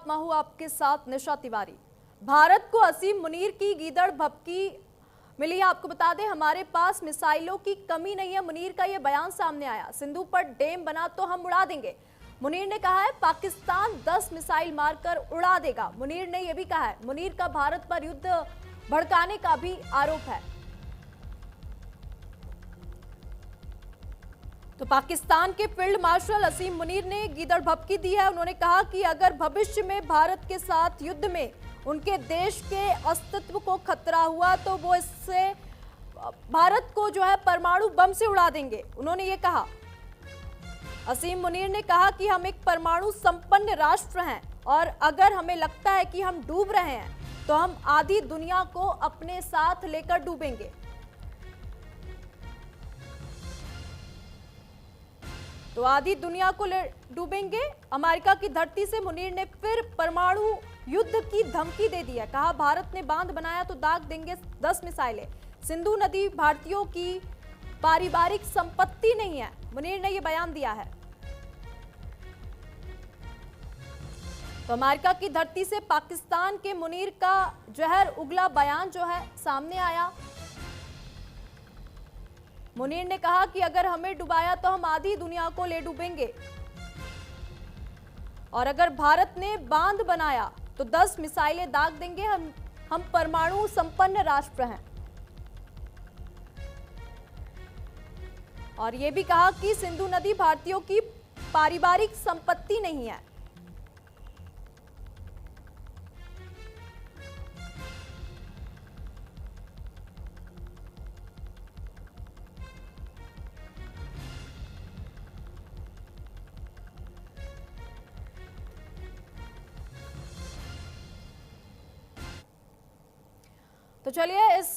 मैं हूं आपके साथ निशा तिवारी। भारत को असीम मुनीर की गीदड़ भभकी मिली है। आपको बता दें, हमारे पास मिसाइलों की कमी नहीं है। मुनीर का यह बयान सामने आया। सिंधु पर डैम बना तो हम उड़ा देंगे। मुनीर ने कहा है पाकिस्तान 10 मिसाइल मारकर उड़ा देगा। मुनीर ने यह भी कहा है, मुनीर का भारत पर युद्ध भड़काने का भी आरोप है। तो पाकिस्तान के फील्ड मार्शल असीम मुनीर ने गीदड़ भभकी दी है। उन्होंने कहा कि अगर भविष्य में भारत के साथ युद्ध में उनके देश के अस्तित्व को खतरा हुआ तो वो इससे भारत को जो है परमाणु बम से उड़ा देंगे। उन्होंने ये कहा। असीम मुनीर ने कहा कि हम एक परमाणु संपन्न राष्ट्र हैं और अगर हमें लगता है कि हम डूब रहे हैं तो हम आधी दुनिया को अपने साथ लेकर डूबेंगे। तो आधी दुनिया को डूबेंगे। अमेरिका की धरती से मुनीर ने फिर परमाणु युद्ध की धमकी दे दी है। कहा भारत ने बांध बनाया तो दाग देंगे 10 मिसाइलें। सिंधु नदी भारतीयों की पारिवारिक संपत्ति नहीं है। मुनीर ने यह बयान दिया है। तो अमेरिका की धरती से पाकिस्तान के मुनीर का जहर उगला बयान जो है सामने आया। मुनीर ने कहा कि अगर हमें डुबाया तो हम आधी दुनिया को ले डूबेंगे और अगर भारत ने बांध बनाया तो 10 मिसाइलें दाग देंगे। हम परमाणु संपन्न राष्ट्र हैं। और यह भी कहा कि सिंधु नदी भारतीयों की पारिवारिक संपत्ति नहीं है। तो चलिए इस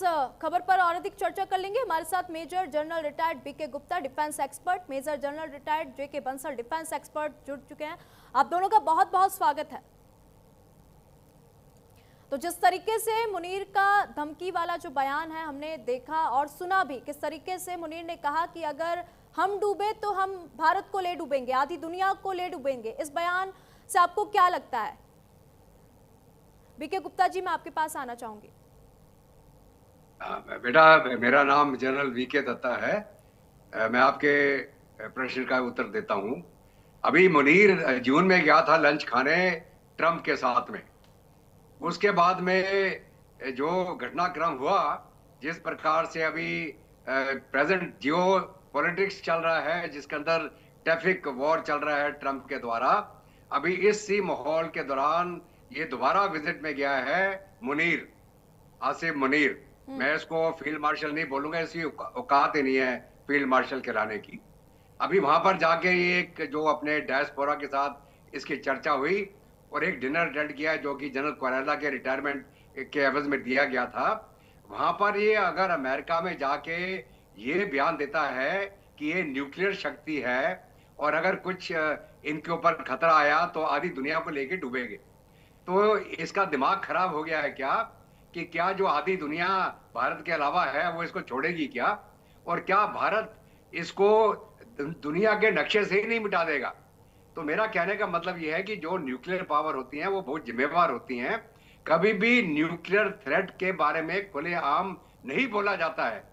खबर पर और अधिक चर्चा कर लेंगे। हमारे साथ major general retired B K Gupta defence expert, major general retired J K Bansal defence expert जुड़ चुके हैं। आप दोनों का बहुत बहुत स्वागत है। तो जिस तरीके से मुनीर का धमकी वाला जो बयान है हमने देखा और सुना भी, किस तरीके से मुनीर ने कहा कि अगर हम डूबे तो हम भारत को ले डूबेंगे, आधी दुनिया को ले डूबेंगे। इस बयान से आपको क्या लगता है? बीके गुप्ता जी, मैं आपके पास आना चाहूंगी। बेटा, मेरा नाम जनरल वीके दत्ता है। मैं आपके प्रश्न का उत्तर देता हूं। अभी मुनीर जून में गया था लंच खाने ट्रंप के साथ में। उसके बाद में जो घटनाक्रम हुआ, जिस प्रकार से अभी प्रेजेंट जियो पॉलिटिक्स चल रहा है, जिसके अंदर टैफिक वॉर चल रहा है ट्रंप के द्वारा, अभी इसी माहौल के दौरान ये दोबारा विजिट में गया है मुनीर, आसिम मुनीर। मैं इसको फील्ड मार्शल नहीं बोलूंगा, इसकी औकात ही नहीं है फील्ड मार्शल कहलाने की। अभी वहां पर जाके ये एक जो अपने डायस्पोरा के साथ इसकी चर्चा हुई और एक डिनर अटेंड किया जो कि जनरल क्वारेला के रिटायरमेंट के एवज में दिया गया था। वहां पर ये अगर अमेरिका में जाके ये बयान देता है कि ये न्यूक्लियर शक्ति है और अगर कुछ इनके ऊपर खतरा आया तो आधी दुनिया को लेके डूबेंगे, तो इसका दिमाग खराब हो गया है क्या? कि क्या जो आधी दुनिया भारत के अलावा है वो इसको छोड़ेगी क्या? और क्या भारत इसको दुनिया के नक्शे से ही नहीं मिटा देगा? तो मेरा कहने का मतलब यह है कि जो न्यूक्लियर पावर होती हैं वो बहुत जिम्मेवार होती हैं। कभी भी न्यूक्लियर थ्रेट के बारे में खुलेआम नहीं बोला जाता है,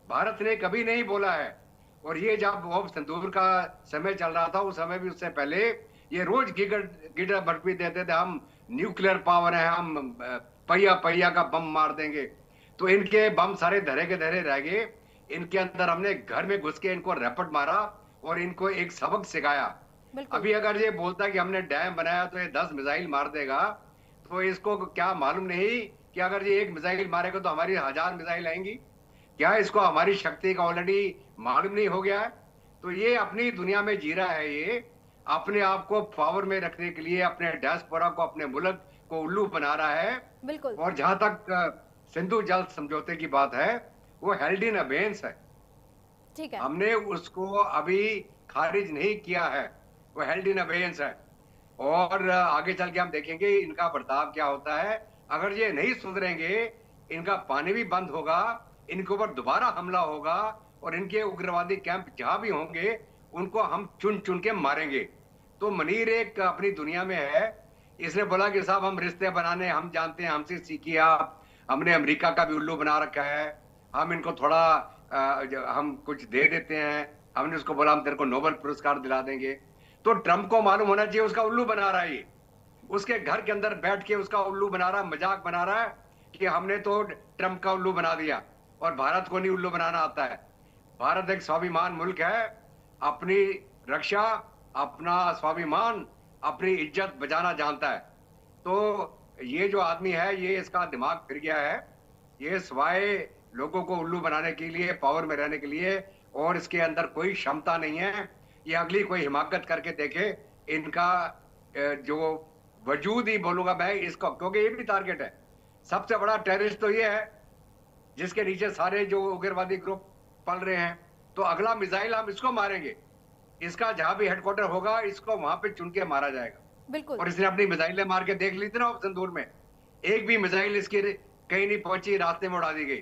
भारत ने कभी नहीं बोला है। और ये जब वो सिंदूर का समय चल रहा था उस समय भी, उससे पहले ये रोज गिडर बर्फी देते थे, हम न्यूक्लियर पावर है, हम पहिया पहिया का बम मार देंगे। तो इनके बम सारे धरे के धरे रह गए। इनके अंदर हमने घर में घुस के इनको रैपट मारा और इनको एक सबक सिखाया। अभी अगर ये बोलता है कि हमने डैम बनाया तो ये 10 मिसाइल मार देगा, तो इसको क्या मालूम नहीं कि अगर ये एक मिसाइल मारेगा तो हमारी 1000 मिसाइल आएंगी? क्या इसको हमारी शक्ति का ऑलरेडी मालूम नहीं हो गया है? तो ये अपनी दुनिया में जी रहा है, ये अपने आप को पावर में रखने के लिए अपने डायस्पोरा को, अपने मुल्क को उल्लू बना रहा है। बिल्कुल। और जहां तक सिंधु जल समझौते की बात है, वो हेल्ड इन अबेयंस है। ठीक है, हमने उसको अभी खारिज नहीं किया है, वो हेल्ड इन अबेयंस है। और आगे चल के हम देखेंगे इनका बर्ताव क्या होता है। अगर ये नहीं सुधरेंगे, इनका पानी भी बंद होगा, इनके ऊपर दोबारा हमला होगा और इनके उग्रवादी कैंप जहां भी होंगे उनको हम चुन चुन के मारेंगे। तो मुनीर एक अपनी दुनिया में है, इसने बोला कि साहब हम रिश्ते बनाने हम जानते हैं, हमसे सीखिए आप। हमने अमेरिका का भी उल्लू बना रखा है, हम इनको थोड़ा हम कुछ दे देते हैं। हमने उसको बोला हम तेरे को नोबेल पुरस्कार दिला देंगे। तो ट्रंप को मालूम होना चाहिए उसका उल्लू बना रहा है ये। उसके घर के अंदर बैठ के उसका उल्लू बना रहा है, मजाक बना रहा है कि हमने तो ट्रंप का उल्लू बना दिया। और भारत को नहीं उल्लू बनाना आता है। भारत एक स्वाभिमान मुल्क है, अपनी रक्षा, अपना स्वाभिमान, अपनी इज्जत बचाना जानता है। तो ये जो आदमी है, ये इसका दिमाग फिर गया है। ये सिवाय लोगों को उल्लू बनाने के लिए, पावर में रहने के लिए, और इसके अंदर कोई क्षमता नहीं है। ये अगली कोई हिमाकत करके देखे। इनका जो वजूद ही बोलूंगा मैं इसको, क्योंकि ये भी टारगेट है। सबसे बड़ा टेररिस्ट तो ये है जिसके नीचे सारे जो उग्रवादी ग्रुप पल रहे हैं। तो अगला मिसाइल हम इसको मारेंगे। इसका जहां भी हेडक्वार्टर होगा, इसको वहां पे चुन के मारा जाएगा। बिल्कुल। और इसने अपनी मिसाइलें मार के देख ली थी ना ऑप्शन दूर में, एक भी मिसाइल इसकी कहीं नहीं पहुंची, रास्ते में उड़ा दी गई।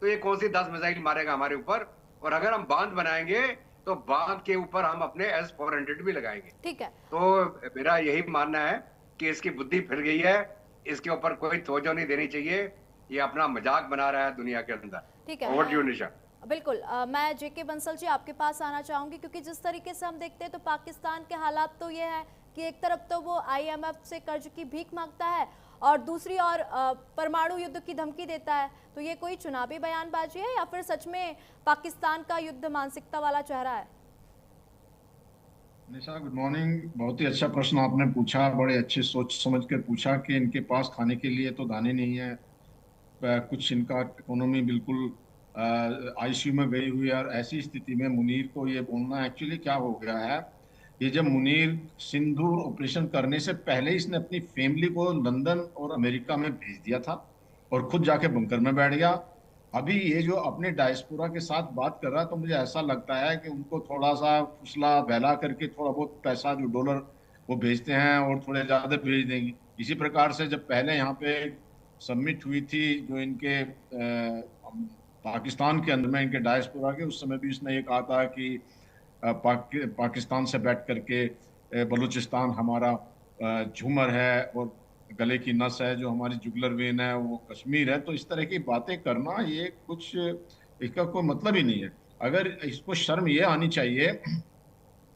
तो ये कौन सी 10 मिसाइल मारेगा हमारे ऊपर। और अगर हम बांध बनाएंगे तो बांध के ऊपर हम अपने S-400 भी लगाएंगे। ठीक है। तो मेरा यही मानना है कि इसकी बुद्धि फिर गई है, इसके ऊपर कोई तवज्जो नहीं देनी चाहिए। ये अपना मजाक बना रहा है दुनिया के अंदर। ठीक है। ओवर टू यू निशा। बिल्कुल। मैं जेके बंसल जी आपके पास आना चाहूंगी, क्योंकि जिस तरीके से हम देखते हैं तो पाकिस्तान के हालात तो ये है कि एक तरफ तो वो IMF से कर्ज की भीख मांगता है और दूसरी ओर परमाणु युद्ध की धमकी देता है। तो ये कोई चुनावी बयानबाजी है या फिर सच में पाकिस्तान का युद्ध मानसिकता वाला चेहरा है? निशा, गुड मॉर्निंग। बहुत ही अच्छा प्रश्न आपने पूछा, बड़े अच्छे सोच समझ कर पूछा कि इनके पास खाने के लिए तो दाने नहीं है। कुछ इनका इकोनॉमी बिल्कुल ICU में गई हुई है। और ऐसी स्थिति में मुनीर को ये बोलना, एक्चुअली क्या हो गया है, ये जब मुनीर सिंदूर ऑपरेशन करने से पहले इसने अपनी फैमिली को लंदन और अमेरिका में भेज दिया था और खुद जाके बंकर में बैठ गया। अभी ये जो अपने डायस्पोरा के साथ बात कर रहा है, तो मुझे ऐसा लगता है कि उनको थोड़ा सा फुसला बहला करके थोड़ा बहुत पैसा, जो डॉलर वो भेजते हैं, और थोड़े ज्यादा भेज देंगे। इसी प्रकार से जब पहले यहाँ पे सबमिट हुई थी जो इनके पाकिस्तान के अंदर में इनके डायस्पोरा के, उस समय भी इसने ये कहा था कि पाकिस्तान से बैठ करके बलूचिस्तान हमारा झूमर है और गले की नस है, जो हमारी जुगलर वेन है वो कश्मीर है। तो इस तरह की बातें करना, ये कुछ इसका कोई मतलब ही नहीं है। अगर इसको शर्म ये आनी चाहिए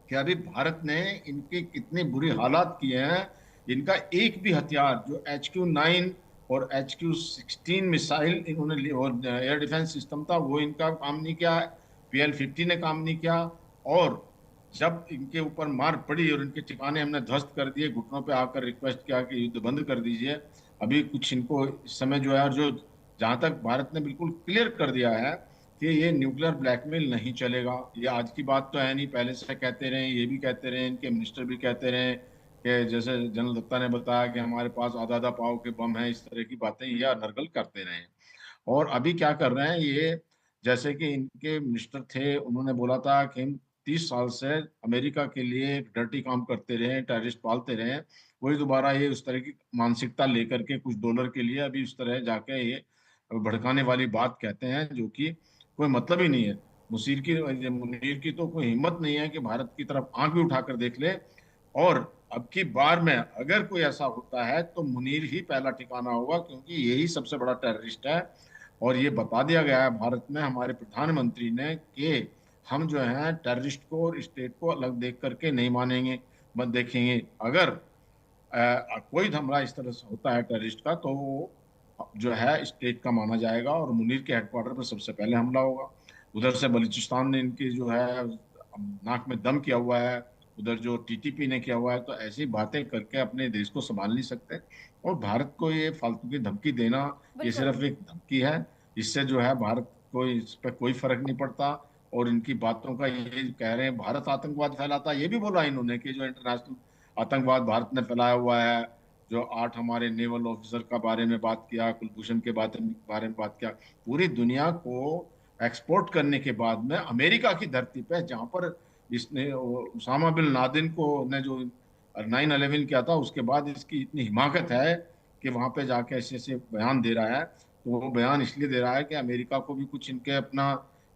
कि अभी भारत ने इनकी कितनी बुरी हालात किए हैं। इनका एक भी हथियार, जो HQ-9 और HQ-16 मिसाइल इन्होंने, और एयर डिफेंस सिस्टम था, वो इनका काम नहीं किया। PL-50 ने काम नहीं किया। और जब इनके ऊपर मार पड़ी और इनके ठिकाने हमने ध्वस्त कर दिए, घुटनों पे आकर रिक्वेस्ट किया कि युद्ध बंद कर दीजिए। अभी कुछ इनको इस समय जो है, और जो जहां तक भारत ने बिल्कुल क्लियर कर दिया है कि ये न्यूक्लियर ब्लैकमेल नहीं चलेगा। ये आज की बात तो है नहीं, पहले से कहते रहे, ये भी कहते रहे, इनके मिनिस्टर भी कहते रहे कि जैसे जनरल दत्ता ने बताया कि हमारे पास आधा आधा पाव के बम है, इस तरह की बातें ये नरगल करते रहे। और अभी क्या कर रहे हैं ये, जैसे कि इनके मिनिस्टर थे, उन्होंने बोला था कि हम 30 साल से अमेरिका के लिए डर्टी काम करते रहे, टेररिस्ट पालते रहे। वही दोबारा ये उस तरह की मानसिकता लेकर के कुछ डॉलर के लिए अभी उस तरह जाके ये भड़काने वाली बात कहते हैं, जो कि कोई मतलब ही नहीं है। मुनीर की तो कोई हिम्मत नहीं है कि भारत की तरफ आंख भी उठाकर देख ले। और अब की बार में अगर कोई ऐसा होता है तो मुनीर ही पहला ठिकाना होगा, क्योंकि यही सबसे बड़ा टेररिस्ट है। और ये बता दिया गया है भारत में हमारे प्रधानमंत्री ने कि हम जो है टेररिस्ट को और स्टेट को अलग देख करके नहीं मानेंगे, मत देखेंगे। अगर कोई हमला इस तरह से होता है टेररिस्ट का, तो वो जो है स्टेट का माना जाएगा और मुनीर के हेडक्वार्टर पर सबसे पहले हमला होगा। उधर से बलूचिस्तान ने इनकी जो है नाक में दम किया हुआ है, उधर जो TTP ने किया हुआ है। तो ऐसी बातें करके अपने देश को संभाल नहीं सकते। और भारत को ये फालतू की धमकी देना, ये सिर्फ एक धमकी है। इससे जो है भारत को इस पर कोई फर्क नहीं पड़ता। और इनकी बातों का ये कह रहे हैं भारत आतंकवाद फैलाता है, ये भी बोला इन्होंने कि जो इंटरनेशनल आतंकवाद भारत ने फैलाया हुआ है। जो 8 हमारे नेवल ऑफिसर का बारे में बात किया, कुलभूषण के बारे में बात किया, पूरी दुनिया को एक्सपोर्ट करने के बाद में अमेरिका की धरती पे, जहां पर इसने उसामा बिन लादेन को ने जो 9/11 किया था, उसके बाद इसकी इतनी हिमाकत है कि वहां पे जाके ऐसे ऐसे बयान दे रहा है। तो वो बयान इसलिए दे रहा है कि अमेरिका को भी कुछ इनके अपना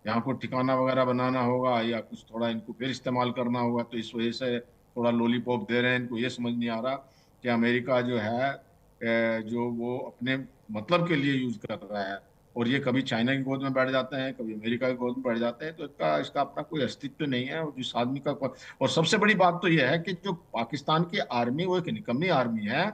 यहाँ को ठिकाना वगैरह बनाना होगा, या कुछ थोड़ा इनको फिर इस्तेमाल करना होगा। तो इस वजह से थोड़ा लॉलीपॉप दे रहे हैं, इनको ये समझ नहीं आ रहा कि अमेरिका जो है जो वो अपने मतलब के लिए यूज कर रहा है, और ये कभी चाइना की गोद में बैठ जाते हैं, कभी अमेरिका की गोद में बैठ जाते हैं, तो इसका इसका अपना कोई अस्तित्व नहीं है। और जिस आदमी का और सबसे बड़ी बात तो यह है कि जो पाकिस्तान की आर्मी, वो एक निकम्मी आर्मी है।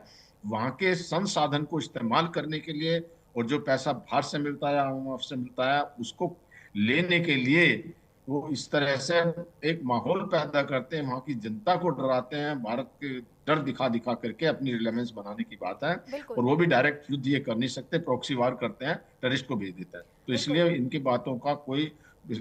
वहां के संसाधन को इस्तेमाल करने के लिए, और जो पैसा बाहर से मिलता है, IMF से मिलता है, उसको लेने के लिए वो इस तरह से एक माहौल पैदा करते हैं, वहां की जनता को डराते हैं, भारत के डर दिखा दिखा करके अपनी रिलेवेंस बनाने की बात है। बिल्कुल और वो भी डायरेक्ट युद्ध ये कर नहीं सकते, प्रॉक्सी वार करते हैं, टेररिस्ट को भेज देता है। तो बिल्कुल। इसलिए इनकी बातों का कोई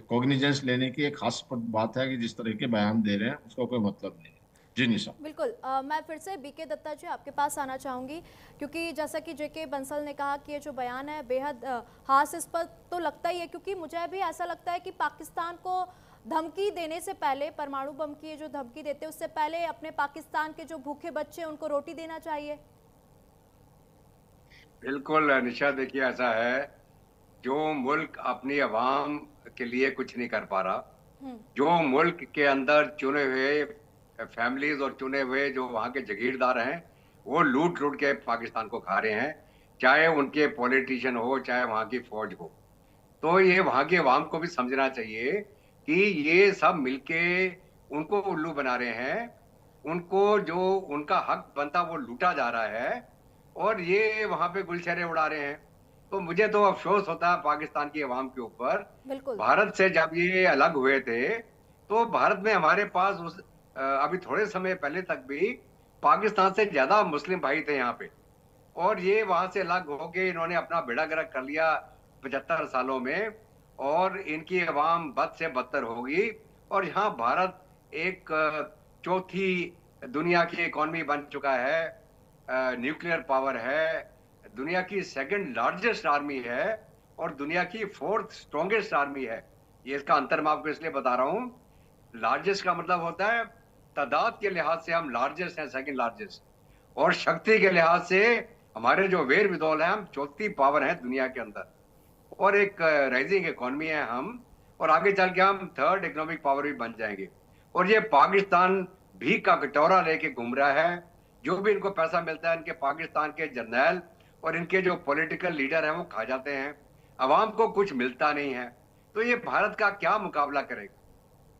कॉग्निजेंस लेने की एक खास बात है कि जिस तरह के बयान दे रहे हैं उसका कोई मतलब नहीं है। जी निशा। बिल्कुल मैं फिर से बीके दत्ता जी आपके पास आना चाहूँगी, क्योंकि जैसा कि जेके बंसल ने कहा कि ये जो बयान है बेहद हास्यास्पद तो लगता ही है, क्योंकि मुझे भी ऐसा लगता है कि पाकिस्तान को धमकी देने से पहले, परमाणु बम की ये जो धमकी देते हैं उससे पहले अपने पाकिस्तान के जो भूखे बच्चे हैं उनको रोटी देना चाहिए। बिल्कुल निशा, देखिए ऐसा है, जो मुल्क अपनी आवाम के लिए कुछ नहीं कर पा रहा, जो मुल्क के अंदर चुने हुए फैमिलीज और चुने हुए जो वहाँ के जागीरदार हैं, वो लूट लूट के पाकिस्तान को खा रहे हैं, चाहे उनके पॉलिटिशियन हो, चाहे वहाँ की फौज हो। तो ये वहाँ की आवाम को भी समझना चाहिए कि ये सब मिलके उनको उल्लू बना रहे हैं, उनको जो उनका हक बनता वो लूटा जा रहा है, और ये वहाँ पे गुलशरे उड़ा रहे हैं। तो मुझे तो अफसोस होता है पाकिस्तान की आवाम के ऊपर। बिल्कुल भारत से जब ये अलग हुए थे, तो भारत में हमारे पास अभी थोड़े समय पहले तक भी पाकिस्तान से ज्यादा मुस्लिम भाई थे यहाँ पे, और ये वहां से अलग होके इन्होंने अपना बेड़ा गर्क कर लिया 75 सालों में, और इनकी आवाम बद से बदतर होगी। और यहाँ भारत एक चौथी दुनिया की इकोनॉमी बन चुका है, न्यूक्लियर पावर है, दुनिया की सेकंड लार्जेस्ट आर्मी है, और दुनिया की फोर्थ स्ट्रॉन्गेस्ट आर्मी है। ये इसका अंतर मैं आपको इसलिए बता रहा हूँ। लार्जेस्ट का मतलब होता है तादाद के लिहाज से हम लार्जेस्ट हैं, सेकंड लार्जेस्ट, और शक्ति के लिहाज से हमारे जो वेर विदौल है, हम चौथी पावर है दुनिया के अंदर, और एक राइजिंग इकोनॉमी है हम, और आगे चल के हम थर्ड इकोनॉमिक पावर भी बन जाएंगे। और ये पाकिस्तान भीख का कटोरा लेके घूम रहा है, जो भी इनको पैसा मिलता है इनके पाकिस्तान के जर्नैल और इनके जो पॉलिटिकल लीडर हैं वो खा जाते हैं, अवाम को कुछ मिलता नहीं है। तो ये भारत का क्या मुकाबला करेगा,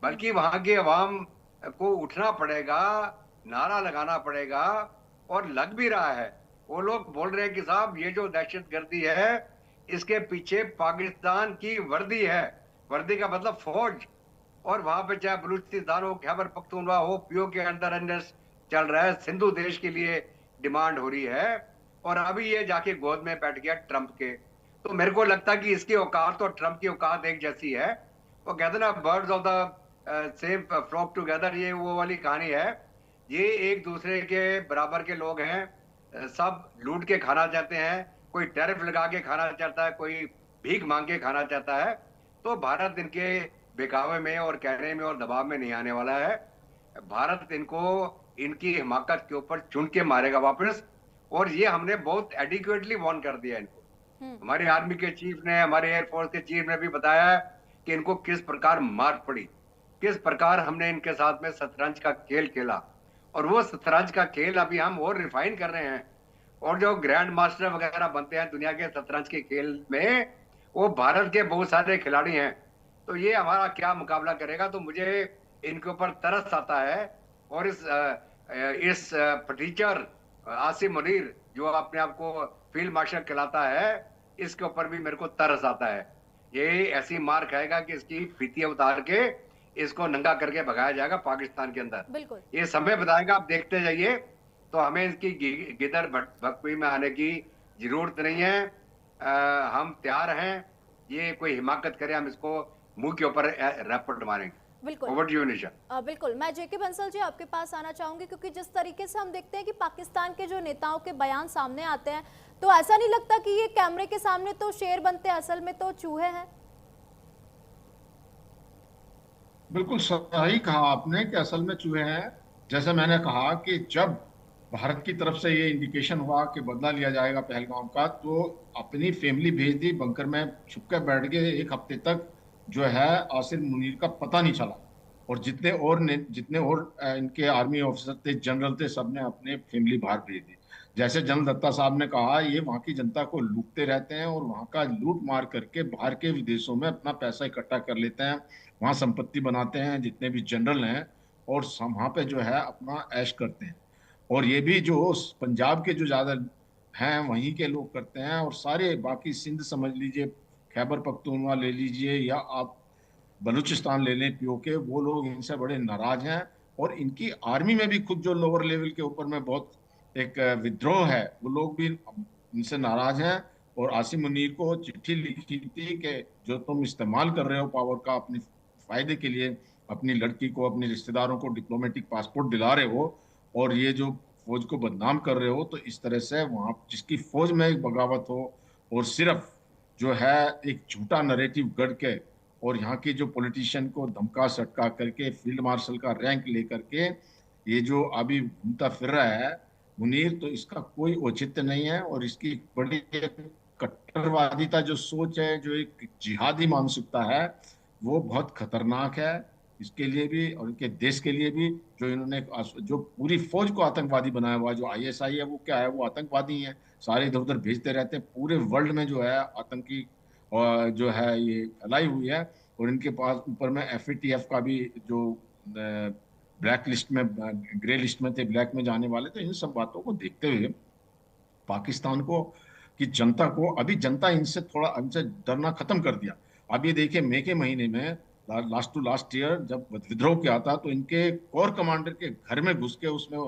बल्कि वहां के अवाम को उठना पड़ेगा, नारा लगाना पड़ेगा, और लग भी रहा है। वो लोग बोल रहे हैं कि साहब ये जो दहशतगर्दी है इसके पीछे पाकिस्तान की वर्दी है, वर्दी का मतलब फौज, और वहां पे चाहे बलूचिस्तान हो, खैबर पख्तूनवा हो, पीओ के अंदर अंदर चल रहा है, सिंधु देश के लिए डिमांड हो रही है, और अभी ये जाके गोद में बैठ गया ट्रंप के। तो मेरे को लगता है कि इसकी औकात और ट्रंप की औकात एक जैसी है। वो कहते ना, birds of the same flock together, ये वो वाली कहानी है। ये एक दूसरे के बराबर के लोग हैं, सब लूट के खाना चाहते हैं, कोई टैरिफ लगा के खाना चाहता है, कोई भीख मांग के खाना चाहता है। तो भारत इनके बेकावे में और कहने में और दबाव में नहीं आने वाला है। भारत इनको इनकी हिमाकत के ऊपर चुन के मारेगा वापस, और ये हमने बहुत एडिक्वेटली वार्न कर दिया इनको। हमारे आर्मी के चीफ ने, हमारे एयरफोर्स के चीफ ने भी बताया कि इनको किस प्रकार मार पड़ी, किस प्रकार हमने इनके साथ में शतरंज का खेल खेला, और वो शतरंज का खेल अभी हम और रिफाइन कर रहे हैं। और जो ग्रैंड मास्टर वगैरह बनते हैं दुनिया के शतरंज के खेल में, वो भारत के बहुत सारे खिलाड़ी हैं। तो ये हमारा क्या मुकाबला करेगा, तो मुझे इनके ऊपर तरस आता है। और इस टीचर आसिम मुनीर जो अपने आप को फील्ड मार्शल कहलाता है, इसके ऊपर भी मेरे को तरस आता है। ये ऐसी मार खाएगा कि इसकी फीतियां उतार के इसको नंगा करके भगाया जाएगा पाकिस्तान के अंदर। बिल्कुल ये समय बताएगा, आप देखते जाइए। तो हमें इसकी गिदड़ भक्ति में आने की जरूरत नहीं है, हम तैयार हैं। ये कोई हिमाकत करे, हम इसको मुंह के ऊपर रैपट मारेंगे। बिल्कुल ओवर टू यू निशा। बिल्कुल मैं जेके बंसल जी आपके पास आना चाहूंगी, क्योंकि जिस तरीके से हम देखते हैं कि पाकिस्तान के जो नेताओं के बयान सामने आते हैं, तो ऐसा नहीं लगता कि ये कैमरे के सामने तो शेर बनते हैं, असल में तो चूहे हैं। बिल्कुल सही कहा आपने कि असल में चूहे हैं। जैसे मैंने कहा कि जब भारत की तरफ से ये इंडिकेशन हुआ कि बदला लिया जाएगा पहलगाम का, तो अपनी फैमिली भेज दी, बंकर में छुप कर बैठ गए। एक हफ्ते तक जो है आसिम मुनीर का पता नहीं चला। और जितने और इनके आर्मी ऑफिसर थे, जनरल थे, सबने अपने फैमिली बाहर भेज दी। जैसे जनरल दत्ता साहब ने कहा, ये वहाँ की जनता को लूटते रहते हैं और वहाँ का लूट मार करके बाहर के विदेशों में अपना पैसा इकट्ठा कर लेते हैं, वहाँ संपत्ति बनाते हैं जितने भी जनरल हैं, और वहाँ पे जो है अपना ऐश करते हैं। और ये भी जो पंजाब के जो ज्यादा हैं वहीं के लोग करते हैं, और सारे बाकी सिंध समझ लीजिए, खैबर पख्तूनख्वा ले लीजिए, या आप बलूचिस्तान ले लें पीओके, वो लोग इनसे बड़े नाराज हैं। और इनकी आर्मी में भी खुद जो लोअर लेवल के ऊपर में बहुत एक विद्रोह है, वो लोग भी इनसे नाराज हैं। और आसिम मुनीर को चिट्ठी लिखी थी कि जो तुम इस्तेमाल कर रहे हो पावर का अपने फायदे के लिए, अपनी लड़की को, अपने रिश्तेदारों को डिप्लोमेटिक पासपोर्ट दिला रहे हो, और ये जो फौज को बदनाम कर रहे हो, तो इस तरह से वहां जिसकी फौज में एक बगावत हो और सिर्फ जो है एक झूठा नरेटिव गढ़ के, और यहाँ के जो पॉलिटिशियन को धमका सटका करके फील्ड मार्शल का रैंक लेकर के ये जो अभी घूमता फिर रहा है मुनीर, तो इसका कोई औचित्य नहीं है। और इसकी बड़ी कट्टरवादिता जो सोच है, जो एक जिहादी मानसिकता है, वो बहुत खतरनाक है इसके लिए भी और इनके देश के लिए भी। जो इन्होंने जो पूरी फौज को आतंकवादी बनाया हुआ है, जो आईएसआई है, वो क्या है, वो आतंकवादी है, सारे इधर उधर भेजते रहते हैं। पूरे वर्ल्ड में जो है आतंकी और जो है ये फैलाई हुई है। और इनके पास ऊपर में एफएटीएफ का भी जो ब्लैक लिस्ट में, ग्रे लिस्ट में थे, ब्लैक में जाने वाले। तो इन सब बातों को देखते हुए पाकिस्तान को की जनता को, अभी जनता इनसे डरना खत्म कर दिया। अब ये देखिए, मई के महीने में लास्ट टू लास्ट ईयर जब विद्रोह किया था, तो इनके कोर कमांडर के घर में घुस के उसमें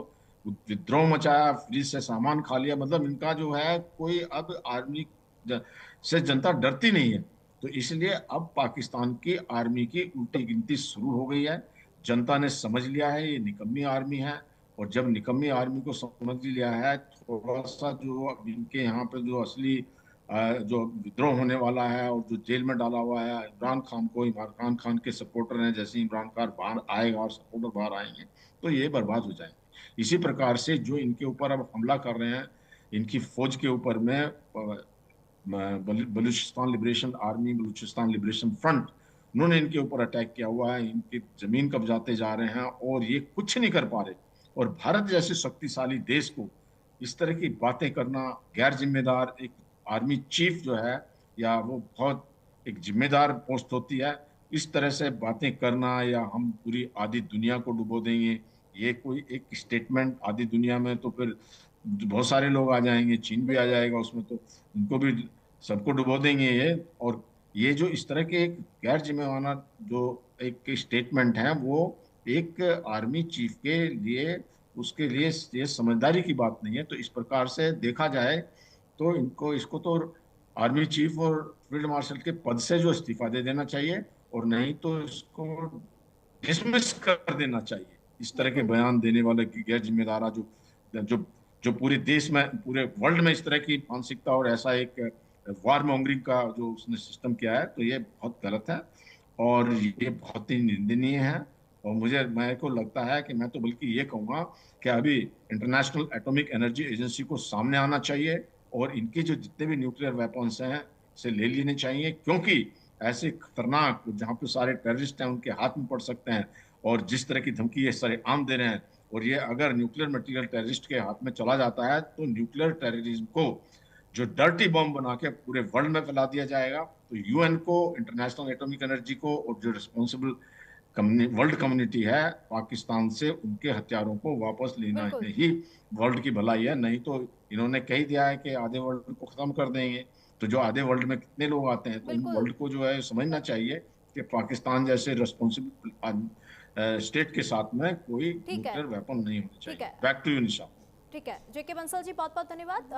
विद्रोह मचाया, फ्रिज से सामान खा लिया। मतलब इनका जो है कोई अब आर्मी से जनता डरती नहीं है। तो इसलिए अब पाकिस्तान की आर्मी की उल्टी गिनती शुरू हो गई है। जनता ने समझ लिया है ये निकम्मी आर्मी है। और जब निकम्मी आर्मी को समझ लिया है, थोड़ा सा जो इनके यहाँ पे जो असली जो विद्रोह होने वाला है और जो जेल में डाला हुआ है इमरान खान को, इमरान खान के सपोर्टर हैं, जैसे इमरान खान बाहर आएगा और सपोर्टर बाहर आएंगे तो ये बर्बाद हो जाएंगे। इसी प्रकार से जो इनके ऊपर अब हमला कर रहे हैं, इनकी फौज के ऊपर में Balochistan liberation army, Balochistan liberation front, उन्होंने इनके ऊपर अटैक किया हुआ है, इनकी जमीन कब्जाते जा रहे हैं और ये कुछ नहीं कर पा रहे। और भारत जैसे शक्तिशाली देश को इस तरह की बातें करना गैर जिम्मेदार, एक आर्मी चीफ जो है, या वो बहुत एक जिम्मेदार पोस्ट होती है, इस तरह से बातें करना, या हम पूरी आधी दुनिया को डुबो देंगे, ये कोई एक स्टेटमेंट आधी दुनिया में, तो फिर बहुत सारे लोग आ जाएंगे, चीन भी आ जाएगा उसमें, तो उनको भी सबको डुबो देंगे ये। और ये जो इस तरह के एक गैर जिम्मेवाना जो एक स्टेटमेंट है, वो एक आर्मी चीफ के लिए, उसके लिए ये समझदारी की बात नहीं है। तो इस प्रकार से देखा जाए तो इसको तो आर्मी चीफ और फील्ड मार्शल के पद से जो इस्तीफा दे देना चाहिए, और नहीं तो इसको डिसमिस कर देना चाहिए। इस तरह के बयान देने वाले की गैर जिम्मेदारा जो जो पूरे देश में, पूरे वर्ल्ड में इस तरह की मानसिकता और ऐसा एक वार मॉन्गरिंग का जो उसने सिस्टम किया है, तो ये बहुत गलत है और ये बहुत ही निंदनीय है। और मेरे को लगता है कि मैं तो बल्कि ये कहूँगा कि अभी इंटरनेशनल एटॉमिक एनर्जी एजेंसी को सामने आना चाहिए और इनके जो जितने भी न्यूक्लियर वेपन्स हैं से ले लेने चाहिए, क्योंकि ऐसे खतरनाक, जहाँ पे सारे टेररिस्ट हैं, उनके हाथ में पड़ सकते हैं। और जिस तरह की धमकी ये सारे आम दे रहे हैं, और ये अगर न्यूक्लियर मटेरियल टेररिस्ट के हाथ में चला जाता है, तो न्यूक्लियर टेररिज्म को जो डर्टी बॉम्ब बना के पूरे वर्ल्ड में फैला दिया जाएगा। तो यूएन को, इंटरनेशनल एटॉमिक एनर्जी को, और जो रिस्पॉन्सिबल वर्ल्ड कम्युनिटी है, पाकिस्तान से उनके हथियारों को वापस लेना ही वर्ल्ड की भलाई है। नहीं तो इन्होंने कह दिया है कि आधे वर्ल्ड को खत्म कर देंगे। तो जो आधे वर्ल्ड में कितने लोग आते हैं, तो उन वर्ल्ड को जो है समझना चाहिए कि पाकिस्तान जैसे रिस्पॉन्सिबल स्टेट के साथ में कोई न्यूक्लियर वेपन नहीं होना चाहिए। बैक टू यू निशा। ठीक है जेके बंसल जी, बहुत बहुत धन्यवाद।